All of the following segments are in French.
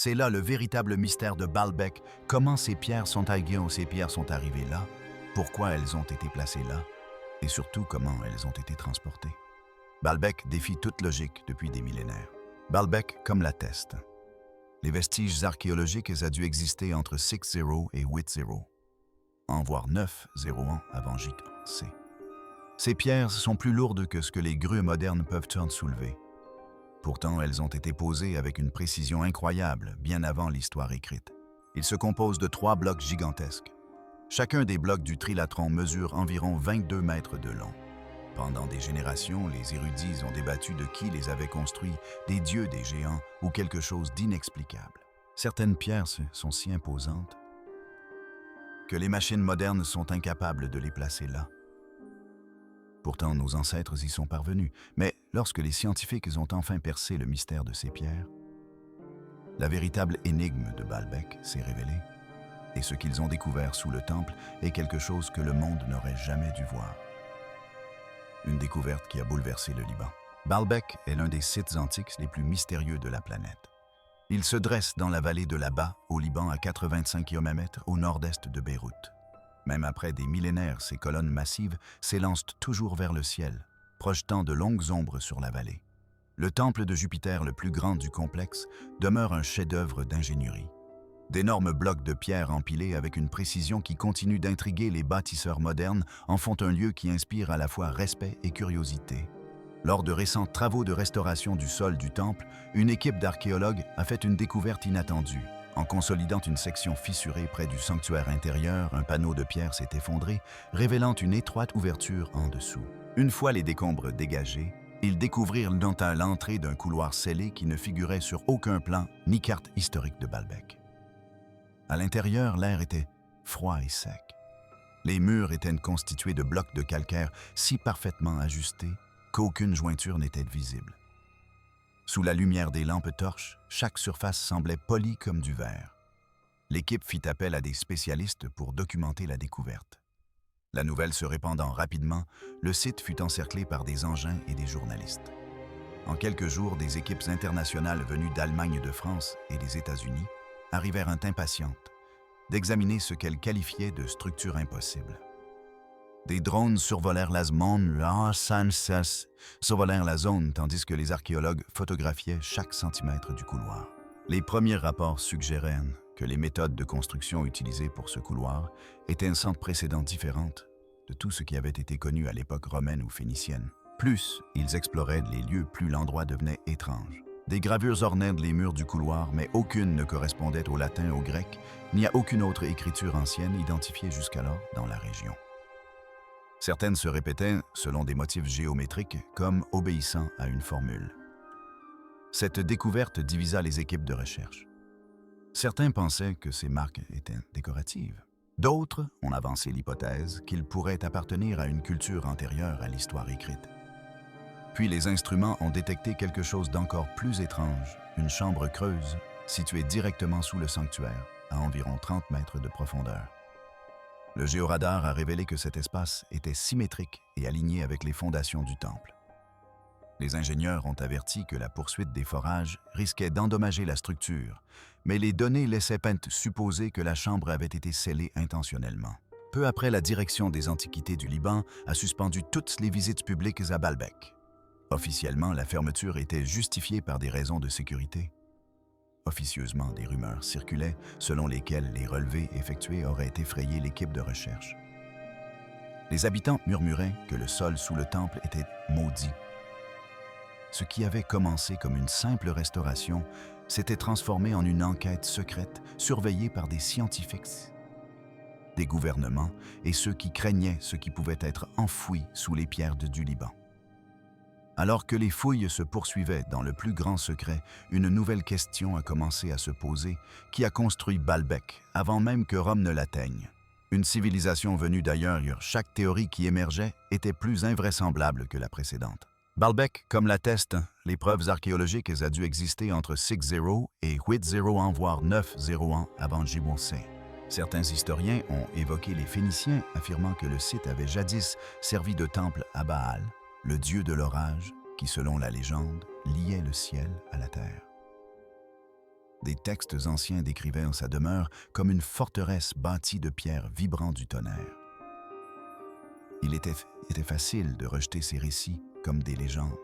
C'est là le véritable mystère de Baalbek. Comment ces pierres sont arrivées là? Pourquoi elles ont été placées là? Et surtout, comment elles ont été transportées? Baalbek défie toute logique depuis des millénaires. Baalbek comme l'atteste. Les vestiges archéologiques ont dû exister entre 6-0 et 8-0, voire 9-0 ans avant JC. Ces pierres sont plus lourdes que ce que les grues modernes peuvent en soulever. Pourtant, elles ont été posées avec une précision incroyable, bien avant l'histoire écrite. Ils se composent de 3 blocs gigantesques. Chacun des blocs du trilatron mesure environ 22 mètres de long. Pendant des générations, les érudits ont débattu de qui les avait construits, des dieux, des géants ou quelque chose d'inexplicable. Certaines pierres sont si imposantes que les machines modernes sont incapables de les placer là. Pourtant, nos ancêtres y sont parvenus. Mais lorsque les scientifiques ont enfin percé le mystère de ces pierres, la véritable énigme de Baalbek s'est révélée. Et ce qu'ils ont découvert sous le temple est quelque chose que le monde n'aurait jamais dû voir. Une découverte qui a bouleversé le Liban. Baalbek est l'un des sites antiques les plus mystérieux de la planète. Il se dresse dans la vallée de Laba, au Liban, à 85 km au nord-est de Beyrouth. Même après des millénaires, ces colonnes massives s'élancent toujours vers le ciel, projetant de longues ombres sur la vallée. Le temple de Jupiter, le plus grand du complexe, demeure un chef-d'œuvre d'ingénierie. D'énormes blocs de pierre empilés avec une précision qui continue d'intriguer les bâtisseurs modernes en font un lieu qui inspire à la fois respect et curiosité. Lors de récents travaux de restauration du sol du temple, une équipe d'archéologues a fait une découverte inattendue. En consolidant une section fissurée près du sanctuaire intérieur, un panneau de pierre s'est effondré, révélant une étroite ouverture en dessous. Une fois les décombres dégagés, ils découvrirent l'entrée d'un couloir scellé qui ne figurait sur aucun plan ni carte historique de Baalbek. À l'intérieur, l'air était froid et sec. Les murs étaient constitués de blocs de calcaire si parfaitement ajustés qu'aucune jointure n'était visible. Sous la lumière des lampes torches, chaque surface semblait polie comme du verre. L'équipe fit appel à des spécialistes pour documenter la découverte. La nouvelle se répandant rapidement, le site fut encerclé par des engins et des journalistes. En quelques jours, des équipes internationales venues d'Allemagne, de France et des États-Unis arrivèrent impatientes d'examiner ce qu'elles qualifiaient de structure impossible. Des drones survolèrent la zone tandis que les archéologues photographiaient chaque centimètre du couloir. Les premiers rapports suggéraient que les méthodes de construction utilisées pour ce couloir étaient sans précédent différentes de tout ce qui avait été connu à l'époque romaine ou phénicienne. Plus ils exploraient les lieux, plus l'endroit devenait étrange. Des gravures ornaient les murs du couloir, mais aucune ne correspondait au latin, au grec, ni à aucune autre écriture ancienne identifiée jusqu'alors dans la région. Certaines se répétaient selon des motifs géométriques comme obéissant à une formule. Cette découverte divisa les équipes de recherche. Certains pensaient que ces marques étaient décoratives. D'autres ont avancé l'hypothèse qu'ils pourraient appartenir à une culture antérieure à l'histoire écrite. Puis les instruments ont détecté quelque chose d'encore plus étrange, une chambre creuse située directement sous le sanctuaire, à environ 30 mètres de profondeur. Le géoradar a révélé que cet espace était symétrique et aligné avec les fondations du temple. Les ingénieurs ont averti que la poursuite des forages risquait d'endommager la structure, mais les données laissaient supposer que la chambre avait été scellée intentionnellement. Peu après, la direction des Antiquités du Liban a suspendu toutes les visites publiques à Baalbek. Officiellement, la fermeture était justifiée par des raisons de sécurité. Officieusement, des rumeurs circulaient selon lesquelles les relevés effectués auraient effrayé l'équipe de recherche. Les habitants murmuraient que le sol sous le temple était maudit. Ce qui avait commencé comme une simple restauration s'était transformé en une enquête secrète surveillée par des scientifiques, des gouvernements et ceux qui craignaient ce qui pouvait être enfoui sous les pierres du Liban. Alors que les fouilles se poursuivaient dans le plus grand secret, une nouvelle question a commencé à se poser. Qui a construit Baalbek avant même que Rome ne l'atteigne? Une civilisation venue d'ailleurs, chaque théorie qui émergeait était plus invraisemblable que la précédente. Baalbek, comme l'attestent les preuves archéologiques, a dû exister entre 6-0 et 8-0 voire 9-0 avant JC. Certains historiens ont évoqué les Phéniciens, affirmant que le site avait jadis servi de temple à Baal, le dieu de l'orage, qui, selon la légende, liait le ciel à la terre. Des textes anciens décrivaient sa demeure comme une forteresse bâtie de pierres vibrant du tonnerre. Il était facile de rejeter ces récits comme des légendes.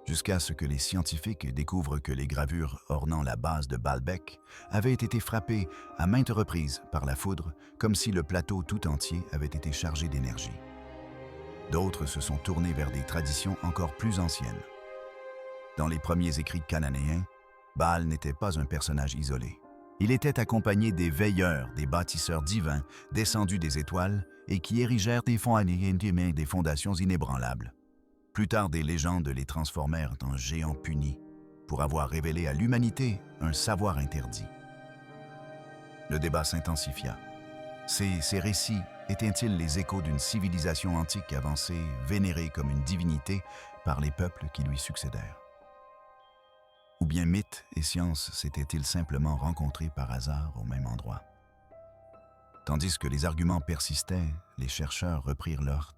Jusqu'à ce que les scientifiques découvrent que les gravures ornant la base de Baalbek avaient été frappées à maintes reprises par la foudre, comme si le plateau tout entier avait été chargé d'énergie. D'autres se sont tournés vers des traditions encore plus anciennes. Dans les premiers écrits cananéens, Baal n'était pas un personnage isolé. Il était accompagné des veilleurs, des bâtisseurs divins descendus des étoiles et qui érigèrent des fondations inébranlables. Plus tard, des légendes les transformèrent en géants punis pour avoir révélé à l'humanité un savoir interdit. Le débat s'intensifia. Ces récits étaient-ils les échos d'une civilisation antique avancée, vénérée comme une divinité par les peuples qui lui succédèrent? Ou bien mythe et science s'étaient-ils simplement rencontrés par hasard au même endroit? Tandis que les arguments persistaient, les chercheurs reprirent leurs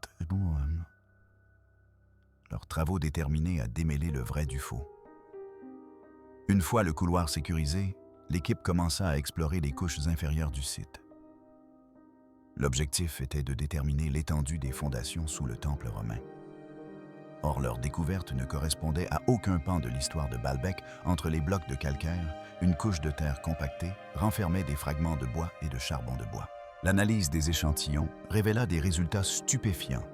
travaux déterminés à démêler le vrai du faux. Une fois le couloir sécurisé, l'équipe commença à explorer les couches inférieures du site. L'objectif était de déterminer l'étendue des fondations sous le temple romain. Or, leur découverte ne correspondait à aucun pan de l'histoire de Baalbek. Entre les blocs de calcaire, une couche de terre compactée renfermait des fragments de bois et de charbon de bois. L'analyse des échantillons révéla des résultats stupéfiants.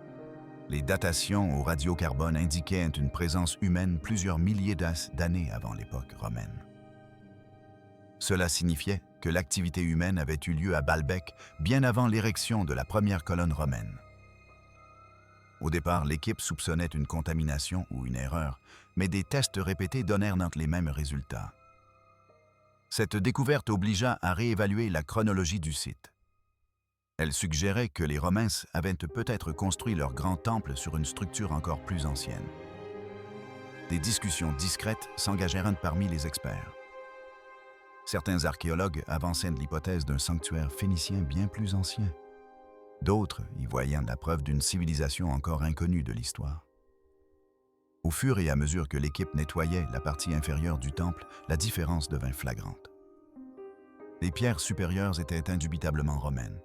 Les datations au radiocarbone indiquaient une présence humaine plusieurs milliers d'années avant l'époque romaine. Cela signifiait que l'activité humaine avait eu lieu à Baalbek bien avant l'érection de la première colonne romaine. Au départ, l'équipe soupçonnait une contamination ou une erreur, mais des tests répétés donnèrent les mêmes résultats. Cette découverte obligea à réévaluer la chronologie du site. Elle suggérait que les Romains avaient peut-être construit leur grand temple sur une structure encore plus ancienne. Des discussions discrètes s'engagèrent parmi les experts. Certains archéologues avançaient l'hypothèse d'un sanctuaire phénicien bien plus ancien. D'autres y voyaient la preuve d'une civilisation encore inconnue de l'histoire. Au fur et à mesure que l'équipe nettoyait la partie inférieure du temple, la différence devint flagrante. Les pierres supérieures étaient indubitablement romaines.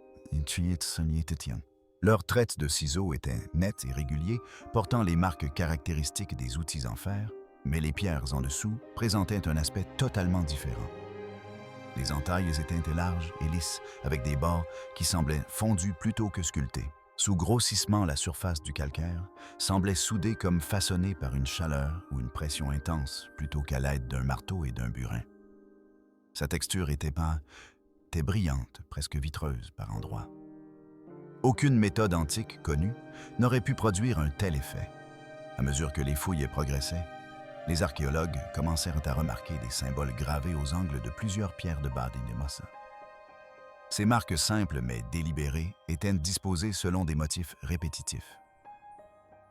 Leurs traites de ciseaux étaient nettes et réguliers, portant les marques caractéristiques des outils en fer, mais les pierres en dessous présentaient un aspect totalement différent. Les entailles étaient larges et lisses, avec des bords qui semblaient fondus plutôt que sculptés. Sous grossissement, la surface du calcaire semblait soudée comme façonnée par une chaleur ou une pression intense, plutôt qu'à l'aide d'un marteau et d'un burin. Sa texture était brillante, presque vitreuse par endroits. Aucune méthode antique connue n'aurait pu produire un tel effet. À mesure que les fouilles progressaient, les archéologues commencèrent à remarquer des symboles gravés aux angles de plusieurs pierres de Bardin-de-Mossa. Ces marques simples mais délibérées étaient disposées selon des motifs répétitifs.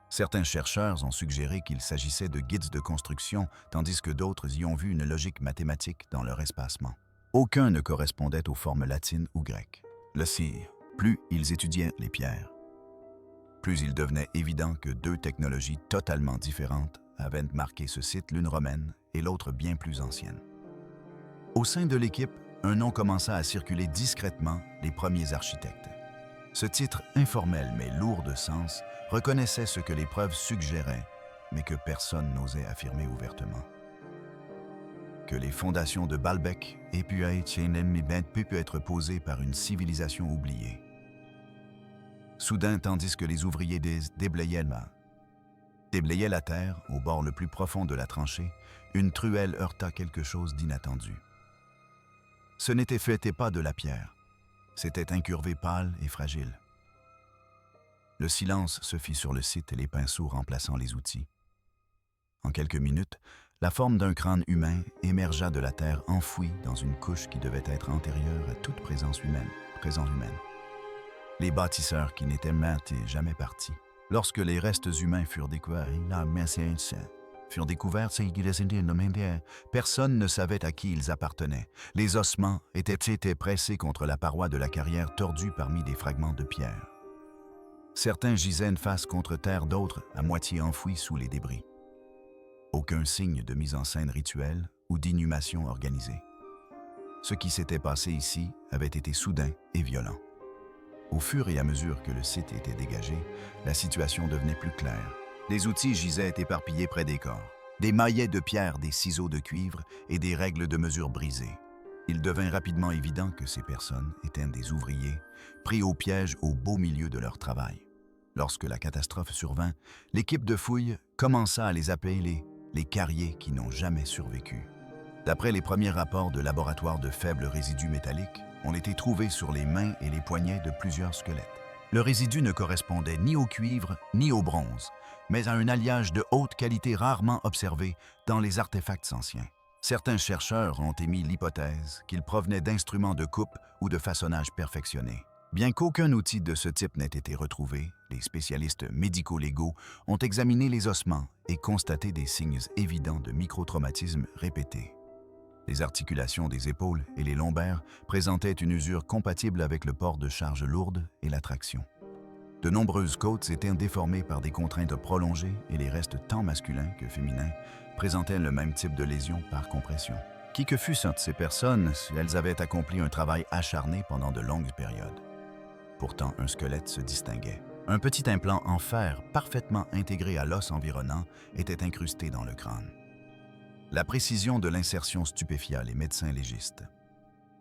Certains chercheurs ont suggéré qu'il s'agissait de guides de construction, tandis que d'autres y ont vu une logique mathématique dans leur espacement. Aucun ne correspondait aux formes latines ou grecques. Plus ils étudiaient les pierres, plus il devenait évident que deux technologies totalement différentes avaient marqué ce site, l'une romaine et l'autre bien plus ancienne. Au sein de l'équipe, un nom commença à circuler discrètement, les premiers architectes. Ce titre informel mais lourd de sens reconnaissait ce que les preuves suggéraient, mais que personne n'osait affirmer ouvertement. Que les fondations de Baalbek aient pu être posées par une civilisation oubliée. Soudain, tandis que les ouvriers déblayaient la terre, au bord le plus profond de la tranchée, une truelle heurta quelque chose d'inattendu. Ce n'était pas de la pierre, c'était incurvé pâle et fragile. Le silence se fit sur le site, les pinceaux remplaçant les outils. En quelques minutes, la forme d'un crâne humain émergea de la terre enfouie dans une couche qui devait être antérieure à toute présence humaine. Les bâtisseurs qui n'étaient jamais partis. Lorsque les restes humains furent découverts, personne ne savait à qui ils appartenaient. Les ossements étaient pressés contre la paroi de la carrière tordue parmi des fragments de pierre. Certains gisaient face contre terre, d'autres à moitié enfouis sous les débris. Aucun signe de mise en scène rituelle ou d'inhumation organisée. Ce qui s'était passé ici avait été soudain et violent. Au fur et à mesure que le site était dégagé, la situation devenait plus claire. Des outils gisaient éparpillés près des corps, des maillets de pierre, des ciseaux de cuivre et des règles de mesure brisées. Il devint rapidement évident que ces personnes étaient des ouvriers, pris au piège au beau milieu de leur travail. Lorsque la catastrophe survint, l'équipe de fouilles commença à les appeler les carriers qui n'ont jamais survécu. D'après les premiers rapports de laboratoires de faibles résidus métalliques, on était trouvé sur les mains et les poignets de plusieurs squelettes. Le résidu ne correspondait ni au cuivre ni au bronze, mais à un alliage de haute qualité rarement observé dans les artefacts anciens. Certains chercheurs ont émis l'hypothèse qu'ils provenaient d'instruments de coupe ou de façonnage perfectionnés. Bien qu'aucun outil de ce type n'ait été retrouvé, les spécialistes médico-légaux ont examiné les ossements et constaté des signes évidents de microtraumatismes répétés. Les articulations des épaules et les lombaires présentaient une usure compatible avec le port de charges lourdes et la traction. De nombreuses côtes étaient déformées par des contraintes prolongées et les restes tant masculins que féminins présentaient le même type de lésion par compression. Qui que fussent ces personnes, elles avaient accompli un travail acharné pendant de longues périodes. Pourtant, un squelette se distinguait. Un petit implant en fer parfaitement intégré à l'os environnant était incrusté dans le crâne. La précision de l'insertion stupéfia les médecins légistes.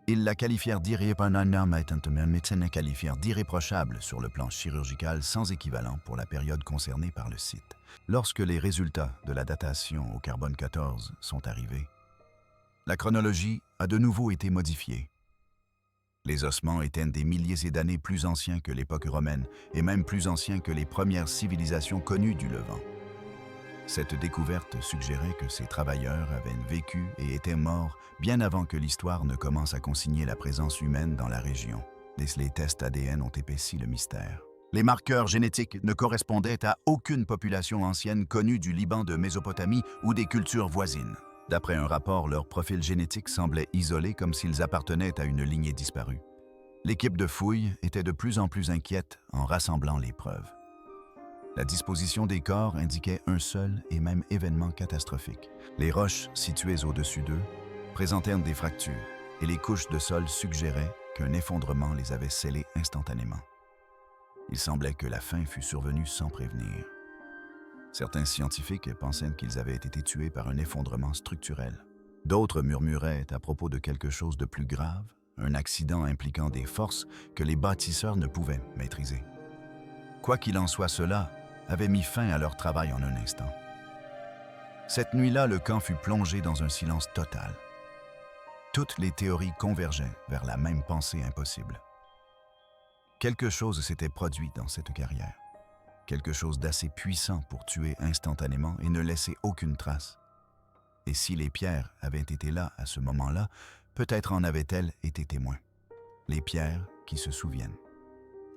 Ils la qualifièrent d'irréprochable sur le plan chirurgical sans équivalent pour la période concernée par le site. Lorsque les résultats de la datation au carbone 14 sont arrivés, la chronologie a de nouveau été modifiée. Les ossements étaient des milliers d'années plus anciens que l'époque romaine et même plus anciens que les premières civilisations connues du Levant. Cette découverte suggérait que ces travailleurs avaient vécu et étaient morts bien avant que l'histoire ne commence à consigner la présence humaine dans la région. Les tests ADN ont épaissi le mystère. Les marqueurs génétiques ne correspondaient à aucune population ancienne connue du Liban de Mésopotamie ou des cultures voisines. D'après un rapport, leur profil génétique semblait isolé comme s'ils appartenaient à une lignée disparue. L'équipe de fouilles était de plus en plus inquiète en rassemblant les preuves. La disposition des corps indiquait un seul et même événement catastrophique. Les roches situées au-dessus d'eux présentaient des fractures et les couches de sol suggéraient qu'un effondrement les avait scellés instantanément. Il semblait que la fin fût survenue sans prévenir. Certains scientifiques pensaient qu'ils avaient été tués par un effondrement structurel. D'autres murmuraient à propos de quelque chose de plus grave, un accident impliquant des forces que les bâtisseurs ne pouvaient maîtriser. Quoi qu'il en soit, cela avait mis fin à leur travail en un instant. Cette nuit-là, le camp fut plongé dans un silence total. Toutes les théories convergeaient vers la même pensée impossible. Quelque chose s'était produit dans cette carrière. Quelque chose d'assez puissant pour tuer instantanément et ne laisser aucune trace. Et si les pierres avaient été là à ce moment-là, peut-être en avaient-elles été témoins. Les pierres qui se souviennent.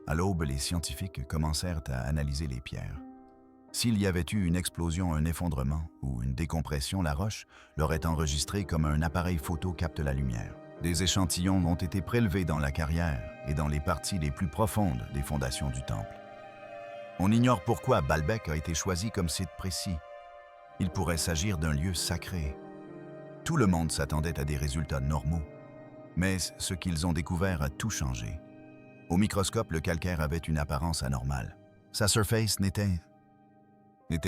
À l'aube, les scientifiques commencèrent à analyser les pierres. S'il y avait eu une explosion, un effondrement ou une décompression, la roche l'aurait enregistrée comme un appareil photo capte la lumière. Des échantillons ont été prélevés dans la carrière et dans les parties les plus profondes des fondations du temple. On ignore pourquoi Baalbek a été choisi comme site précis. Il pourrait s'agir d'un lieu sacré. Tout le monde s'attendait à des résultats normaux. Mais ce qu'ils ont découvert a tout changé. Au microscope, le calcaire avait une apparence anormale. Sa surface n'était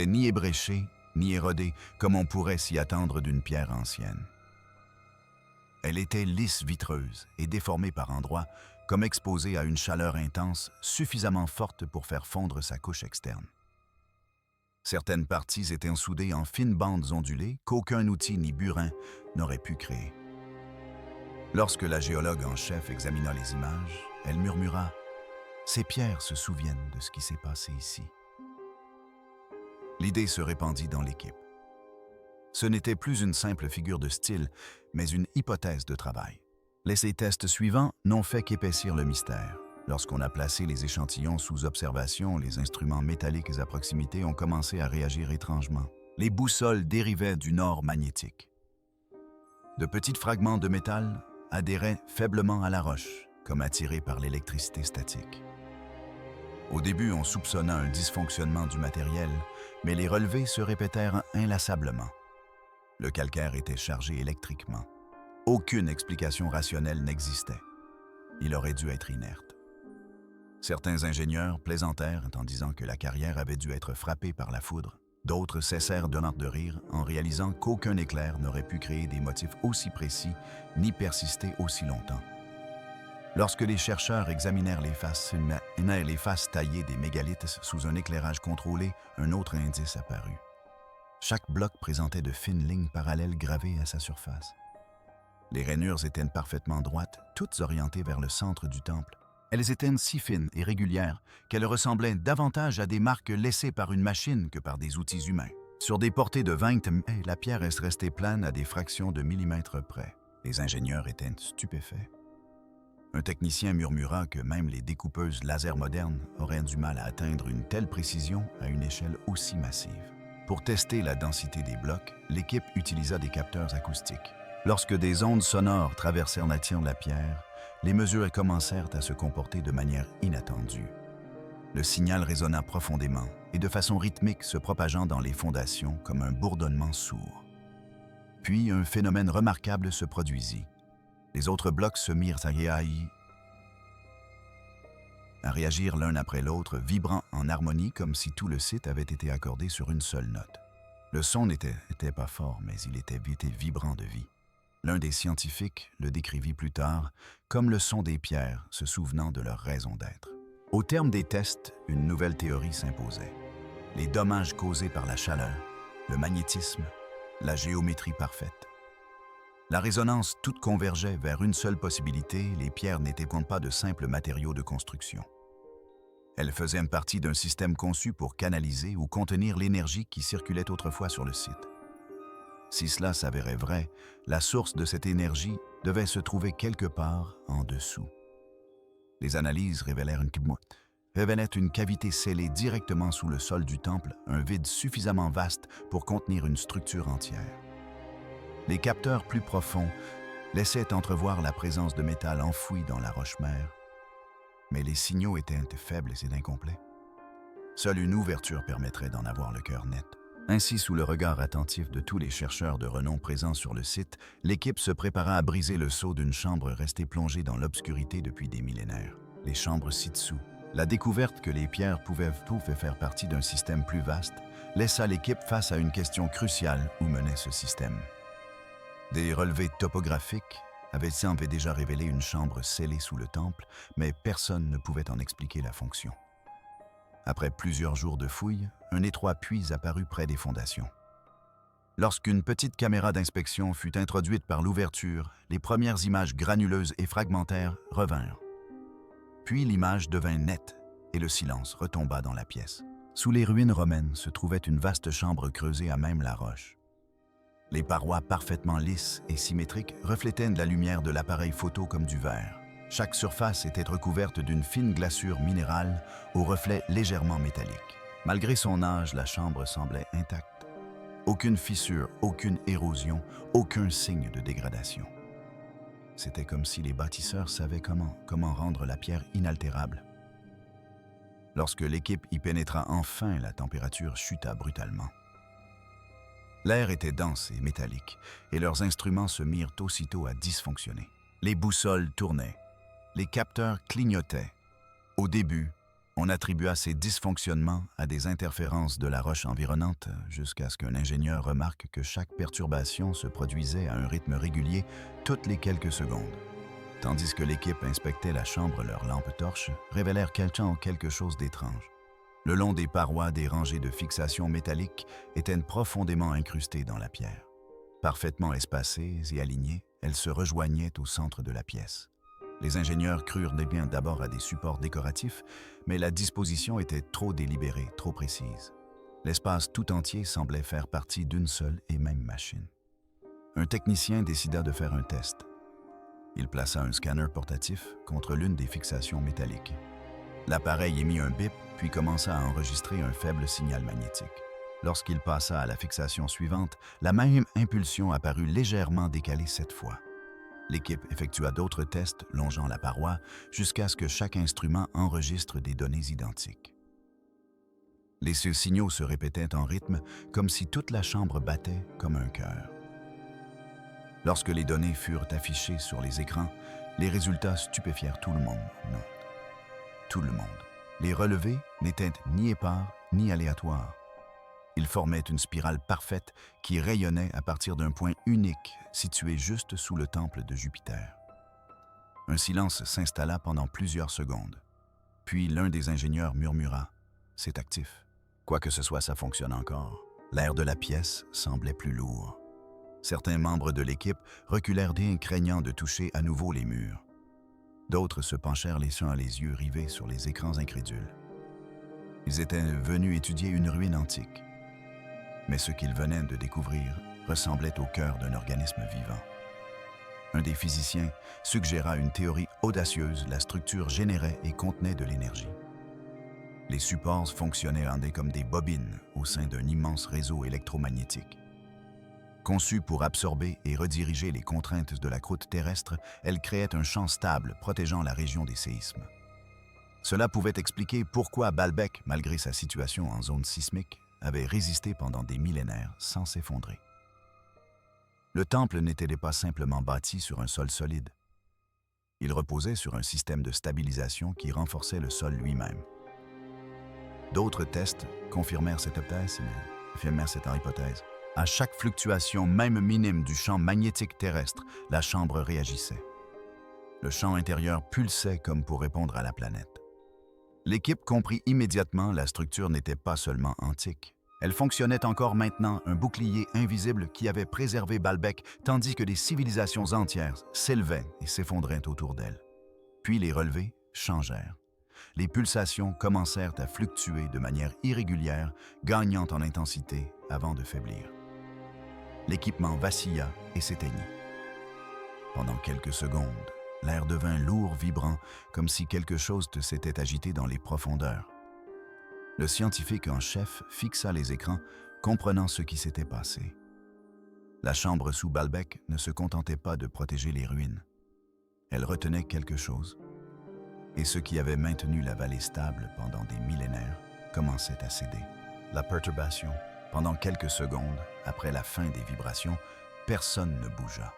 ni ébréchée, ni érodée, comme on pourrait s'y attendre d'une pierre ancienne. Elle était lisse, vitreuse et déformée par endroits, comme exposée à une chaleur intense suffisamment forte pour faire fondre sa couche externe. Certaines parties étaient soudées en fines bandes ondulées qu'aucun outil ni burin n'aurait pu créer. Lorsque la géologue en chef examina les images, elle murmura « Ces pierres se souviennent de ce qui s'est passé ici. » L'idée se répandit dans l'équipe. Ce n'était plus une simple figure de style, mais une hypothèse de travail. Les tests suivants n'ont fait qu'épaissir le mystère. Lorsqu'on a placé les échantillons sous observation, les instruments métalliques à proximité ont commencé à réagir étrangement. Les boussoles dérivaient du nord magnétique. De petits fragments de métal adhéraient faiblement à la roche, comme attirés par l'électricité statique. Au début, on soupçonna un dysfonctionnement du matériel, mais les relevés se répétèrent inlassablement. Le calcaire était chargé électriquement. Aucune explication rationnelle n'existait. Il aurait dû être inerte. Certains ingénieurs plaisantèrent en disant que la carrière avait dû être frappée par la foudre. D'autres cessèrent de rire en réalisant qu'aucun éclair n'aurait pu créer des motifs aussi précis ni persister aussi longtemps. Lorsque les chercheurs examinèrent les faces taillées des mégalithes sous un éclairage contrôlé, un autre indice apparut. Chaque bloc présentait de fines lignes parallèles gravées à sa surface. Les rainures étaient parfaitement droites, toutes orientées vers le centre du temple. Elles étaient si fines et régulières qu'elles ressemblaient davantage à des marques laissées par une machine que par des outils humains. Sur des portées de 20 m, la pierre est restée plane à des fractions de millimètres près. Les ingénieurs étaient stupéfaits. Un technicien murmura que même les découpeuses laser modernes auraient du mal à atteindre une telle précision à une échelle aussi massive. Pour tester la densité des blocs, l'équipe utilisa des capteurs acoustiques. Lorsque des ondes sonores traversèrent la tienne de la pierre, les mesures commencèrent à se comporter de manière inattendue. Le signal résonna profondément et de façon rythmique se propageant dans les fondations comme un bourdonnement sourd. Puis un phénomène remarquable se produisit. Les autres blocs se mirent à réagir l'un après l'autre, vibrant en harmonie comme si tout le site avait été accordé sur une seule note. Le son n'était pas fort, mais il était vibrant de vie. L'un des scientifiques le décrivit plus tard comme le son des pierres se souvenant de leur raison d'être. Au terme des tests, une nouvelle théorie s'imposait. Les dommages causés par la chaleur, le magnétisme, la géométrie parfaite. La résonance toute convergeait vers une seule possibilité, les pierres n'étaient pas de simples matériaux de construction. Elles faisaient partie d'un système conçu pour canaliser ou contenir l'énergie qui circulait autrefois sur le site. Si cela s'avérait vrai, la source de cette énergie devait se trouver quelque part en dessous. Les analyses révélèrent une cavité scellée directement sous le sol du temple, un vide suffisamment vaste pour contenir une structure entière. Les capteurs plus profonds laissaient entrevoir la présence de métal enfoui dans la roche-mère, mais les signaux étaient faibles et incomplets. Seule une ouverture permettrait d'en avoir le cœur net. Ainsi, sous le regard attentif de tous les chercheurs de renom présents sur le site, l'équipe se prépara à briser le sceau d'une chambre restée plongée dans l'obscurité depuis des millénaires. Les chambres ci-dessous. La découverte que les pierres pouvaient faire partie d'un système plus vaste laissa l'équipe face à une question cruciale: où menait ce système? Des relevés topographiques avaient déjà révélé une chambre scellée sous le temple, mais personne ne pouvait en expliquer la fonction. Après plusieurs jours de fouilles, un étroit puits apparut près des fondations. Lorsqu'une petite caméra d'inspection fut introduite par l'ouverture, les premières images granuleuses et fragmentaires revinrent. Puis l'image devint nette et le silence retomba dans la pièce. Sous les ruines romaines se trouvait une vaste chambre creusée à même la roche. Les parois parfaitement lisses et symétriques reflétaient la lumière de l'appareil photo comme du verre. Chaque surface était recouverte d'une fine glaçure minérale aux reflets légèrement métalliques. Malgré son âge, la chambre semblait intacte. Aucune fissure, aucune érosion, aucun signe de dégradation. C'était comme si les bâtisseurs savaient comment rendre la pierre inaltérable. Lorsque l'équipe y pénétra enfin, la température chuta brutalement. L'air était dense et métallique, et leurs instruments se mirent aussitôt à dysfonctionner. Les boussoles tournaient. Les capteurs clignotaient. Au début, on attribua ces dysfonctionnements à des interférences de la roche environnante jusqu'à ce qu'un ingénieur remarque que chaque perturbation se produisait à un rythme régulier toutes les quelques secondes. Tandis que l'équipe inspectait la chambre, leurs lampes torches révélèrent quelque chose d'étrange. Le long des parois, des rangées de fixations métalliques étaient profondément incrustées dans la pierre. Parfaitement espacées et alignées, elles se rejoignaient au centre de la pièce. Les ingénieurs crurent bien d'abord à des supports décoratifs, mais la disposition était trop délibérée, trop précise. L'espace tout entier semblait faire partie d'une seule et même machine. Un technicien décida de faire un test. Il plaça un scanner portatif contre l'une des fixations métalliques. L'appareil émit un bip, puis commença à enregistrer un faible signal magnétique. Lorsqu'il passa à la fixation suivante, la même impulsion apparut légèrement décalée cette fois. L'équipe effectua d'autres tests longeant la paroi jusqu'à ce que chaque instrument enregistre des données identiques. Les signaux se répétaient en rythme comme si toute la chambre battait comme un cœur. Lorsque les données furent affichées sur les écrans, les résultats stupéfièrent tout le monde. Non, tout le monde. Les relevés n'étaient ni épars ni aléatoires. Ils formaient une spirale parfaite qui rayonnait à partir d'un point unique situé juste sous le temple de Jupiter. Un silence s'installa pendant plusieurs secondes. Puis l'un des ingénieurs murmura « C'est actif ». Quoi que ce soit, ça fonctionne encore. L'air de la pièce semblait plus lourd. Certains membres de l'équipe reculèrent craignant de toucher à nouveau les murs. D'autres se penchèrent laissant les yeux rivés sur les écrans incrédules. Ils étaient venus étudier une ruine antique. Mais ce qu'ils venaient de découvrir ressemblait au cœur d'un organisme vivant. Un des physiciens suggéra une théorie audacieuse, la structure générait et contenait de l'énergie. Les supports fonctionnaient comme des bobines au sein d'un immense réseau électromagnétique. Conçue pour absorber et rediriger les contraintes de la croûte terrestre, elle créait un champ stable protégeant la région des séismes. Cela pouvait expliquer pourquoi Baalbek, malgré sa situation en zone sismique, avait résisté pendant des millénaires sans s'effondrer. Le temple n'était pas simplement bâti sur un sol solide. Il reposait sur un système de stabilisation qui renforçait le sol lui-même. D'autres tests confirmèrent cette hypothèse. À chaque fluctuation, même minime, du champ magnétique terrestre, la chambre réagissait. Le champ intérieur pulsait comme pour répondre à la planète. L'équipe comprit immédiatement la structure n'était pas seulement antique. Elle fonctionnait encore maintenant, un bouclier invisible qui avait préservé Baalbek, tandis que des civilisations entières s'élevaient et s'effondraient autour d'elle. Puis les relevés changèrent. Les pulsations commencèrent à fluctuer de manière irrégulière, gagnant en intensité avant de faiblir. L'équipement vacilla et s'éteignit. Pendant quelques secondes, l'air devint lourd, vibrant, comme si quelque chose s'était agité dans les profondeurs. Le scientifique en chef fixa les écrans, comprenant ce qui s'était passé. La chambre sous Baalbek ne se contentait pas de protéger les ruines. Elle retenait quelque chose. Et ce qui avait maintenu la vallée stable pendant des millénaires commençait à céder. La perturbation. Pendant quelques secondes, après la fin des vibrations, personne ne bougea.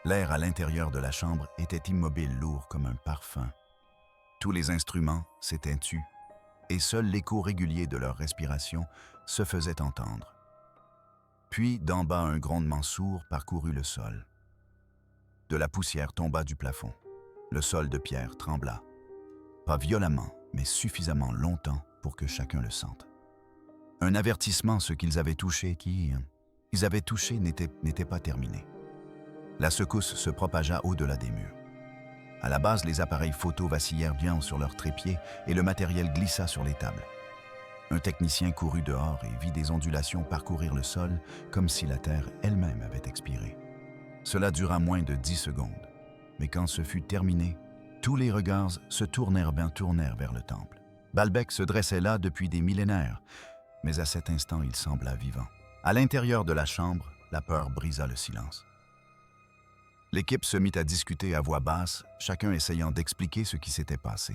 L'air à l'intérieur de la chambre était immobile, lourd comme un parfum. Tous les instruments s'étaient tus, et seul l'écho régulier de leur respiration se faisait entendre. Puis, d'en bas, un grondement sourd parcourut le sol. De la poussière tomba du plafond. Le sol de pierre trembla. Pas violemment, mais suffisamment longtemps pour que chacun le sente. Un avertissement, ce qu'ils avaient touché, n'était pas terminé. La secousse se propagea au-delà des murs. À la base, les appareils photo vacillèrent bien sur leurs trépieds et le matériel glissa sur les tables. Un technicien courut dehors et vit des ondulations parcourir le sol comme si la Terre elle-même avait expiré. Cela dura moins de 10 secondes, mais quand ce fut terminé, tous les regards se tournèrent vers le temple. Baalbek se dressait là depuis des millénaires, mais à cet instant, il sembla vivant. À l'intérieur de la chambre, la peur brisa le silence. L'équipe se mit à discuter à voix basse, chacun essayant d'expliquer ce qui s'était passé.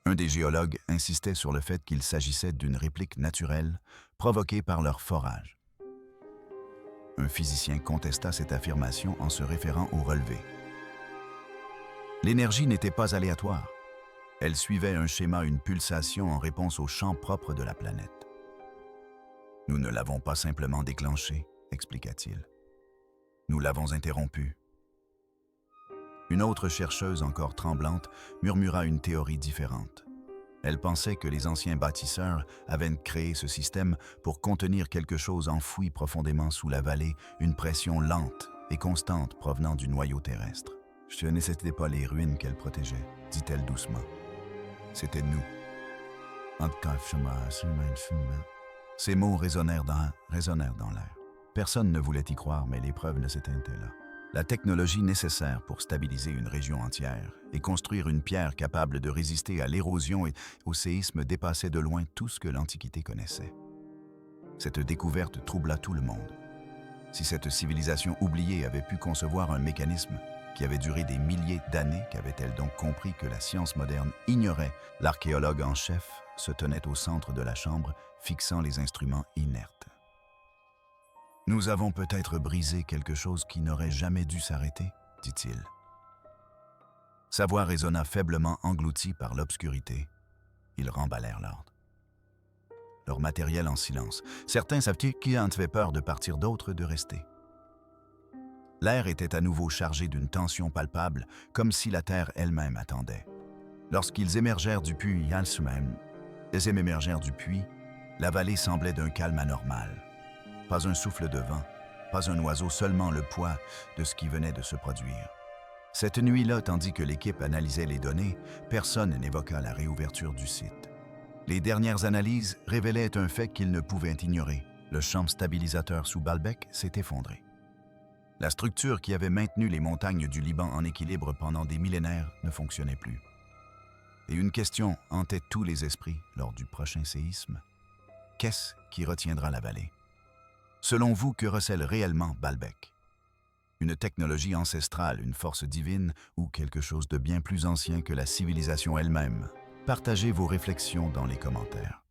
Un des géologues insistait sur le fait qu'il s'agissait d'une réplique naturelle provoquée par leur forage. Un physicien contesta cette affirmation en se référant au relevé. L'énergie n'était pas aléatoire. Elle suivait un schéma, une pulsation en réponse au champ propre de la planète. « Nous ne l'avons pas simplement déclenchée », expliqua-t-il. « Nous l'avons interrompue. » Une autre chercheuse, encore tremblante, murmura une théorie différente. Elle pensait que les anciens bâtisseurs avaient créé ce système pour contenir quelque chose enfoui profondément sous la vallée, une pression lente et constante provenant du noyau terrestre. « Ce n'était pas les ruines qu'elle protégeait, dit-elle doucement. C'était nous. » Ces mots résonnèrent dans l'air. Personne ne voulait y croire, mais les preuves ne s'étaient là. La technologie nécessaire pour stabiliser une région entière et construire une pierre capable de résister à l'érosion et au séisme dépassait de loin tout ce que l'Antiquité connaissait. Cette découverte troubla tout le monde. Si cette civilisation oubliée avait pu concevoir un mécanisme qui avait duré des milliers d'années, qu'avait-elle donc compris que la science moderne ignorait? L'archéologue en chef se tenait au centre de la chambre, fixant les instruments inertes. Nous avons peut-être brisé quelque chose qui n'aurait jamais dû s'arrêter, dit-il. Sa voix résonna faiblement engloutie par l'obscurité. Ils remballèrent l'ordre. Leur matériel en silence. Certains savaient qui en avait peur de partir, d'autres de rester. L'air était à nouveau chargé d'une tension palpable, comme si la terre elle-même attendait. Lorsqu'ils émergèrent du puits, la vallée semblait d'un calme anormal. Pas un souffle de vent, pas un oiseau, seulement le poids de ce qui venait de se produire. Cette nuit-là, tandis que l'équipe analysait les données, personne n'évoqua la réouverture du site. Les dernières analyses révélaient un fait qu'ils ne pouvaient ignorer. Le champ stabilisateur sous Baalbek s'est effondré. La structure qui avait maintenu les montagnes du Liban en équilibre pendant des millénaires ne fonctionnait plus. Et une question hantait tous les esprits lors du prochain séisme. Qu'est-ce qui retiendra la vallée? Selon vous, que recèle réellement Baalbek? Une technologie ancestrale, une force divine ou quelque chose de bien plus ancien que la civilisation elle-même? Partagez vos réflexions dans les commentaires.